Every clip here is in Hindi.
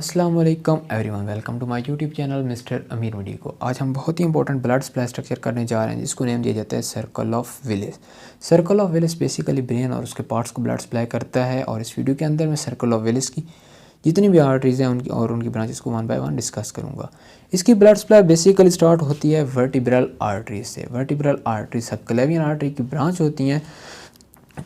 अस्सलाम वालेकुम everyone, welcome to my YouTube channel mister Amir medico. आज हम बहुत ही इंपॉर्टेंट ब्लड सप्लाई स्ट्रक्चर करने जा रहे हैं जिसको नेम दिया जाता है circle of Willis. Circle of Willis basically brain और उसके पार्ट्स को ब्लड सप्लाई करता है और इस वीडियो के अंदर मैं सर्कल ऑफ विलिस की जितनी भी आर्टरीज हैं उनकी ब्रांचेस को वन बाय वन डिस्कस करूँगा। इसकी ब्लड सप्लाई बेसिकली स्टार्ट होती है वर्टिब्रल आर्टरीज से। वर्टिब्रल आर्टरी सबक्लेवियन आर्टरी की ब्रांच होती हैं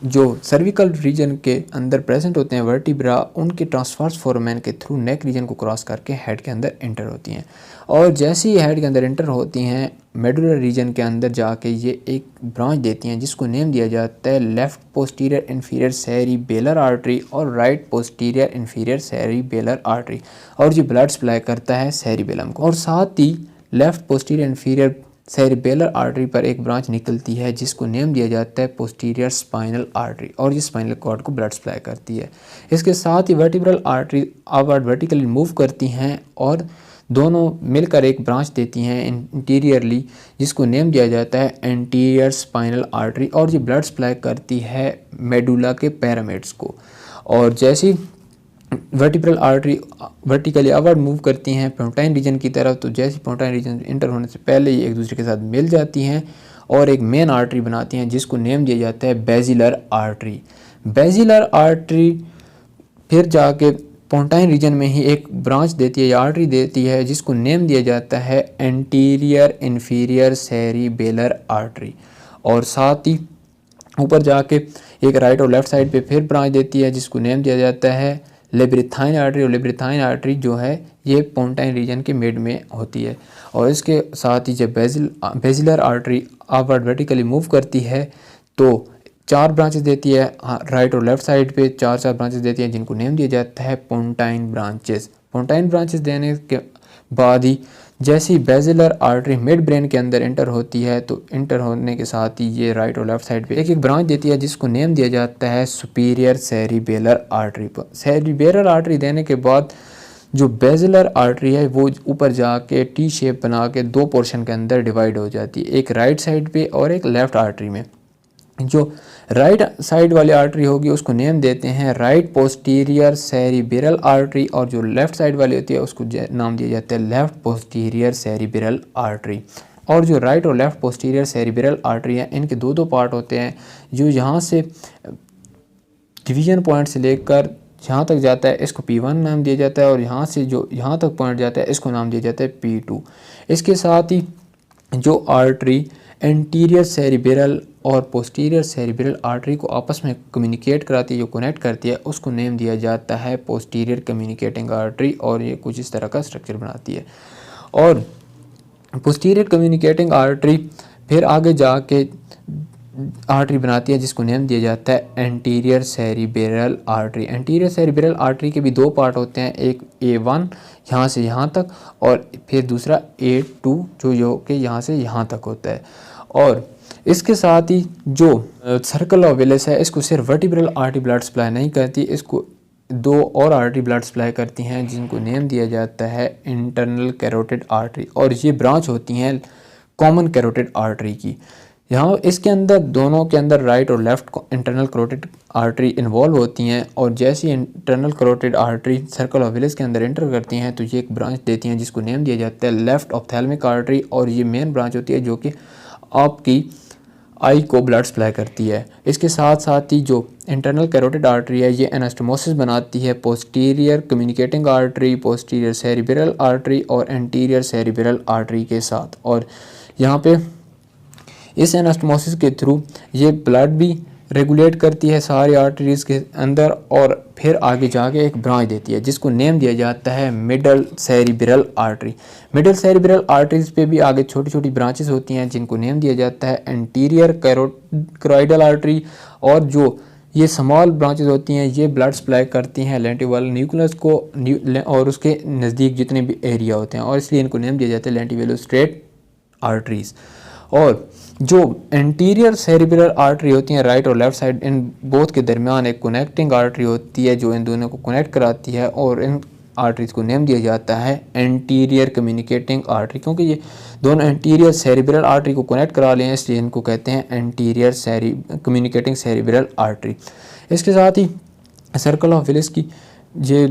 जो सर्विकल रीजन के अंदर प्रेजेंट होते हैं। वर्टिब्रा उनके ट्रांसवर्स फोरामेन के थ्रू नेक रीजन को क्रॉस करके हेड के अंदर एंटर होती हैं और जैसे ही हेड के अंदर एंटर होती हैं मेडुलर रीजन के अंदर जाके ये एक ब्रांच देती हैं जिसको नेम दिया जाता है left posterior inferior cerebellar artery और right posterior inferior cerebellar artery, और ये ब्लड सप्लाई करता है सेरिबेलम को। और साथ ही left posterior inferior cerebellar artery पर एक ब्रांच निकलती है जिसको नेम दिया जाता है पोस्टीरियर स्पाइनल आर्टरी, और ये स्पाइनल कॉर्ड को ब्लड सप्लाई करती है। इसके साथ ही vertebral artery upward vertically move करती हैं और दोनों मिलकर एक ब्रांच देती हैं इंटीरियरली जिसको नेम दिया जाता है एंटीरियर स्पाइनल आर्टरी, और ये ब्लड सप्लाई करती है मेडुला के पैरामिड्स को। और जैसी vertebral artery vertically upward move करती हैं पोंटाइन रीजन की तरफ, तो जैसे पोंटाइन रीजन इंटर होने से पहले ये एक दूसरे के साथ मिल जाती हैं और एक मेन आर्टरी बनाती हैं जिसको नेम दिया जाता है बेजिलर आर्टरी। बेजिलर आर्टरी फिर जाके पोंटाइन रीजन में ही एक ब्रांच देती है या आर्टरी देती है जिसको नेम दिया जाता है एंटीरियर इन्फीरियर सेरिबेलर आर्टरी, और साथ ही ऊपर जाके एक राइट और लेफ्ट साइड पे फिर ब्रांच देती है जिसको नेम दिया जाता है लेब्रिथाइन आर्टरी। और लेब्रिथाइन आर्टरी जो है ये पोंटाइन रीजन के मिड में होती है। और इसके साथ ही जब basilar artery upward vertically move करती है तो चार ब्रांचेस देती है राइट और लेफ्ट साइड पे, चार ब्रांचेस देती है जिनको नेम दिया जाता है पोंटाइन ब्रांचेस। पोंटाइन ब्रांचेस देने के बाद ही जैसे ही बेजिलर आर्टरी मिड ब्रेन के अंदर एंटर होती है तो एंटर होने के साथ ही ये राइट और लेफ्ट साइड पे एक एक ब्रांच देती है जिसको नेम दिया जाता है superior cerebellar artery. Cerebellar artery देने के बाद जो बेजिलर आर्टरी है वो ऊपर जाके टी शेप बना के दो पोर्शन के अंदर डिवाइड हो जाती है, एक राइट साइड पे और एक लेफ्ट आर्टरी में। जो राइट साइड वाली आर्टरी होगी उसको नेम देते हैं राइट पोस्टीरियर सेरिबेरल आर्टरी, और जो लेफ्ट साइड वाली होती है उसको नाम दिया जाता है लेफ्ट पोस्टीरियर सेरिबेरल आर्टरी। और जो राइट और लेफ्ट पोस्टीरियर सेरिबेरल आर्टरी है इनके दो पार्ट होते हैं। जो यहाँ से डिवीजन पॉइंट से लेकर जहाँ तक जाता है इसको P1 नाम दिया जाता है, और यहाँ से जो यहाँ तक पॉइंट जाता है इसको नाम दिया जाता है P2। इसके साथ ही जो आर्टरी एंटीरियर सेरिबेरल और पोस्टीरियर सेरिबेरल आर्टरी को आपस में कम्युनिकेट कराती है, जो कनेक्ट करती है, उसको नेम दिया जाता है पोस्टीरियर कम्युनिकेटिंग आर्टरी, और ये कुछ इस तरह का स्ट्रक्चर बनाती है। और पोस्टीरियर कम्युनिकेटिंग आर्टरी फिर आगे जाके आर्टरी बनाती है जिसको नेम दिया जाता है anterior cerebral artery. Anterior cerebral artery के भी दो पार्ट होते हैं, एक A1 यहाँ से यहाँ तक और फिर दूसरा A2 जो कि यहाँ से यहाँ तक होता है। और इसके साथ ही जो सर्कल ऑफ विलिस है इसको सिर्फ वर्टिब्रल आर्टरी ब्लड सप्लाई नहीं करती, इसको दो और आर्टरी ब्लड सप्लाई करती हैं जिनको नेम दिया जाता है इंटरनल कैरोटिड आर्टरी, और ये ब्रांच होती हैं कॉमन कैरोटिड आर्टरी की। यहाँ इसके अंदर दोनों के अंदर राइट और left internal carotid artery involve होती हैं, और जैसे internal carotid artery circle of Willis के अंदर एंटर करती हैं तो ये एक ब्रांच देती हैं जिसको नेम दिया जाता है लेफ्ट ऑप्थेल्मिक आर्टरी, और ये मेन ब्रांच होती है जो कि आपकी आई को ब्लड सप्लाई करती है। इसके साथ साथ ही जो इंटरनल कैरोटिड आर्टरी है ये एनास्टोमोसिस बनाती है posterior communicating artery, posterior cerebral artery और एंटीरियर सेरिबेरल आर्टरी के साथ। और यहाँ पे इस एनास्टोमोसिस के थ्रू ये ब्लड भी रेगुलेट करती है सारी आर्टरीज के अंदर, और फिर आगे जाके एक ब्रांच देती है जिसको नेम दिया जाता है middle cerebral artery. Middle cerebral arteries पे भी आगे छोटी छोटी ब्रांचेस होती हैं जिनको नेम दिया जाता है एंटीरियर कैरोइडल आर्टरी, और जो ये स्मॉल ब्रांचेस होती हैं ये ब्लड सप्लाई करती हैं लेंटिवल न्यूक्लियस को और उसके नज़दीक जितने भी एरिया होते हैं, और इसलिए इनको नेम दिया जाता है लेंटिवेलोस्ट्रेट आर्टरीज। और जो एंटीरियर सेरिब्रल आर्टरी होती हैं राइट और लेफ्ट साइड, इन बोथ के दरमियान एक कनेक्टिंग आर्टरी होती है जो इन दोनों को कनेक्ट कराती है, और इन आर्टरीज को नेम दिया जाता है एंटीरियर कम्युनिकेटिंग आर्टरी, क्योंकि ये दोनों एंटीरियर सेरिब्रल आर्टरी को कनेक्ट करा लें इसलिए इनको कहते हैं एंटीरियर कम्युनिकेटिंग सेरिब्रल आर्टरी। इसके साथ ही सर्कल ऑफ विलिस की ये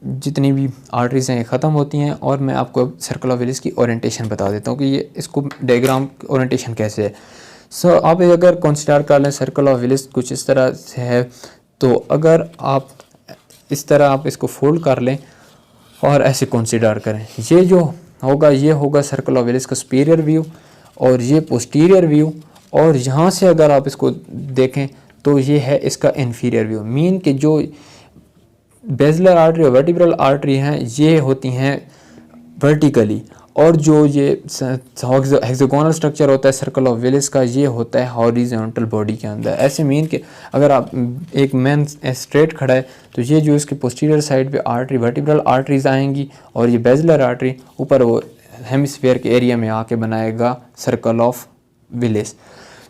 जितनी भी आर्टरीज हैं ये ख़त्म होती हैं। और मैं आपको सर्कल ऑफ विलिस की ओरिएंटेशन बता देता हूँ कि ये इसको डायग्राम ओरिएंटेशन कैसे है। सो आप अगर कंसिडर कर लें सर्कल ऑफ विलिस कुछ इस तरह से है, तो अगर आप इस तरह आप इसको फोल्ड कर लें और ऐसे कंसिडर करें, ये जो होगा ये होगा सर्कल ऑफ विलिस का सुपीरियर व्यू और ये पोस्टीरियर व्यू। और यहाँ से अगर आप इसको देखें तो ये है इसका इन्फीरियर व्यू। मीन कि जो बेजलर आर्टरी और वर्टिब्रल आर्टरी हैं ये होती हैं वर्टिकली, और जो ये हेक्सागोनल स्ट्रक्चर होता है सर्कल ऑफ विलिस का ये होता है हॉरिजॉन्टल बॉडी के अंदर। ऐसे मीन कि अगर आप एक मैन स्ट्रेट खड़ा है तो ये जो इसके पोस्टीरियर साइड पे आर्टरी वर्टिब्रल आर्टरीज आएंगी और ये बेजलर आर्टरी ऊपर वो हेमिस्फीयर के एरिया में आके बनाएगा सर्कल ऑफ विलिस।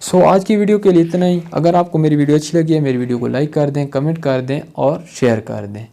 सो आज की वीडियो के लिए इतना ही। अगर आपको मेरी वीडियो अच्छी लगी है मेरी वीडियो को लाइक कर दें, कमेंट कर दें और शेयर कर दें।